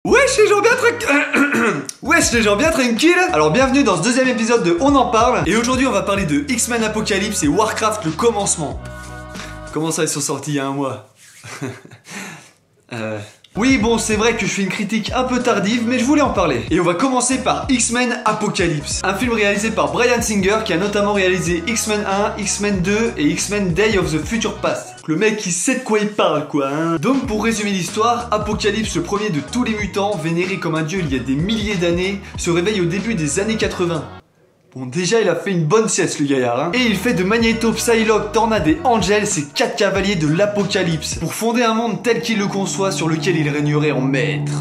Wesh les gens bien tranquilles. Wesh les gens bien tranquilles. Alors bienvenue dans ce deuxième épisode de On en parle. Et aujourd'hui on va parler de X-Men Apocalypse et Warcraft le commencement. Comment ça ils sont sortis il y a un mois? Oui bon c'est vrai que je fais une critique un peu tardive mais je voulais en parler. Et on va commencer par X-Men Apocalypse, un film réalisé par Bryan Singer qui a notamment réalisé X-Men 1, X-Men 2 et X-Men Day of the Future Past. Le mec il sait de quoi il parle quoi hein. Donc pour résumer l'histoire, Apocalypse, le premier de tous les mutants, vénéré comme un dieu il y a des milliers d'années, se réveille au début des années 80. Bon déjà il a fait une bonne sieste le gaillard hein. Et il fait de Magneto, Psylocke, Tornade et Angel ses 4 cavaliers de l'Apocalypse pour fonder un monde tel qu'il le conçoit sur lequel il régnerait en maître.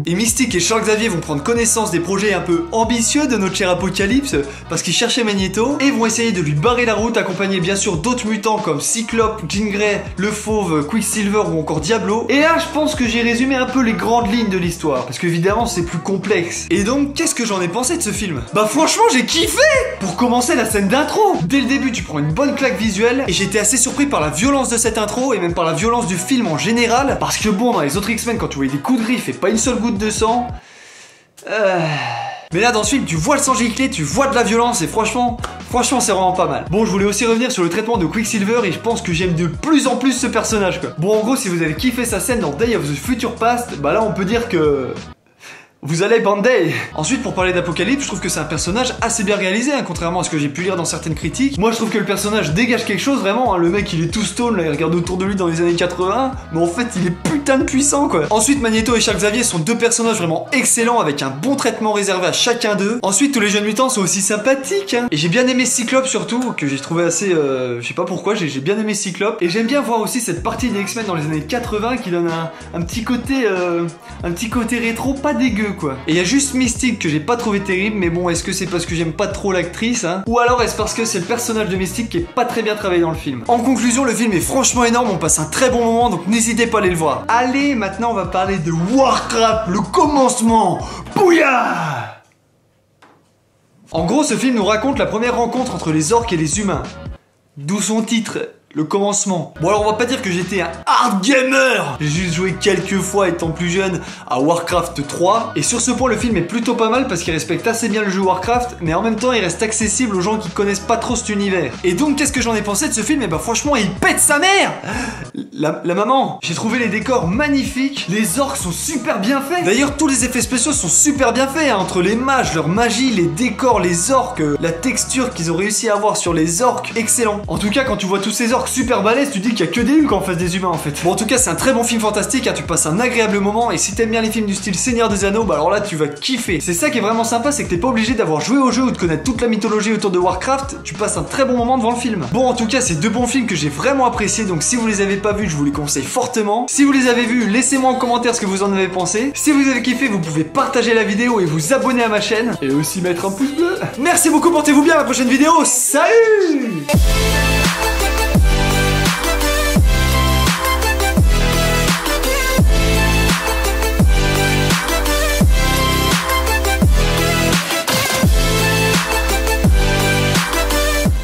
Et Mystique et Charles Xavier vont prendre connaissance des projets un peu ambitieux de notre cher Apocalypse parce qu'ils cherchaient Magneto et vont essayer de lui barrer la route accompagnés bien sûr d'autres mutants comme Cyclope, Jean Grey, le Fauve, Quicksilver ou encore Diablo. Et là je pense que j'ai résumé un peu les grandes lignes de l'histoire parce qu'évidemment c'est plus complexe. Et donc qu'est-ce que j'en ai pensé de ce film? Bah franchement j'ai kiffé. Pour commencer la scène d'intro, dès le début tu prends une bonne claque visuelle et j'étais assez surpris par la violence de cette intro et même par la violence du film en général parce que bon dans les autres X-Men quand tu voyais des coups de griffe et pas une seule goutte de sang. Mais là dans ce film tu vois le sang gicler, tu vois de la violence et franchement c'est vraiment pas mal. Bon je voulais aussi revenir sur le traitement de Quicksilver et je pense que j'aime de plus en plus ce personnage quoi. Bon en gros si vous avez kiffé sa scène dans Day of the Future Past, bah là on peut dire que... vous allez bander. Ensuite pour parler d'Apocalypse, je trouve que c'est un personnage assez bien réalisé hein, contrairement à ce que j'ai pu lire dans certaines critiques. Moi je trouve que le personnage dégage quelque chose vraiment hein. Le mec il est tout stone là, il regarde autour de lui dans les années 80, mais en fait il est putain de puissant quoi. Ensuite Magneto et Charles Xavier sont deux personnages vraiment excellents avec un bon traitement réservé à chacun d'eux. Ensuite tous les jeunes mutants sont aussi sympathiques hein. Et j'ai bien aimé Cyclope surtout, que j'ai trouvé assez... je sais pas pourquoi, j'ai bien aimé Cyclope. Et j'aime bien voir aussi cette partie des X-Men dans les années 80 qui donne un petit côté rétro pas dégueu quoi. Et il y a juste Mystique que j'ai pas trouvé terrible, mais bon, est-ce que c'est parce que j'aime pas trop l'actrice hein? Ou alors est-ce parce que c'est le personnage de Mystique qui est pas très bien travaillé dans le film? En conclusion, le film est franchement énorme, on passe un très bon moment, donc n'hésitez pas à aller le voir. Allez, maintenant on va parler de Warcraft, le commencement. Bouya! En gros, ce film nous raconte la première rencontre entre les orques et les humains. D'où son titre, le commencement. Bon alors on va pas dire que j'étais un hard gamer. J'ai juste joué quelques fois étant plus jeune à Warcraft 3. Et sur ce point le film est plutôt pas mal parce qu'il respecte assez bien le jeu Warcraft. Mais en même temps il reste accessible aux gens qui connaissent pas trop cet univers. Et donc qu'est-ce que j'en ai pensé de ce film? Et bah franchement il pète sa mère. La maman. J'ai trouvé les décors magnifiques. Les orques sont super bien faits. D'ailleurs tous les effets spéciaux sont super bien faits hein. Entre les mages, leur magie, les décors, les orques, la texture qu'ils ont réussi à avoir sur les orques. Excellent. En tout cas quand tu vois tous ces orques super balèze, tu dis qu'il y a que des Hulk en face des humains en fait. Bon en tout cas c'est un très bon film fantastique hein, tu passes un agréable moment et si t'aimes bien les films du style Seigneur des Anneaux, bah alors là tu vas kiffer. C'est ça qui est vraiment sympa, c'est que t'es pas obligé d'avoir joué au jeu ou de connaître toute la mythologie autour de Warcraft, tu passes un très bon moment devant le film. Bon en tout cas c'est deux bons films que j'ai vraiment appréciés, donc si vous les avez pas vus je vous les conseille fortement. Si vous les avez vus, laissez-moi en commentaire ce que vous en avez pensé. Si vous avez kiffé, vous pouvez partager la vidéo et vous abonner à ma chaîne et aussi mettre un pouce bleu. Merci beaucoup, portez-vous bien, à la prochaine vidéo, salut!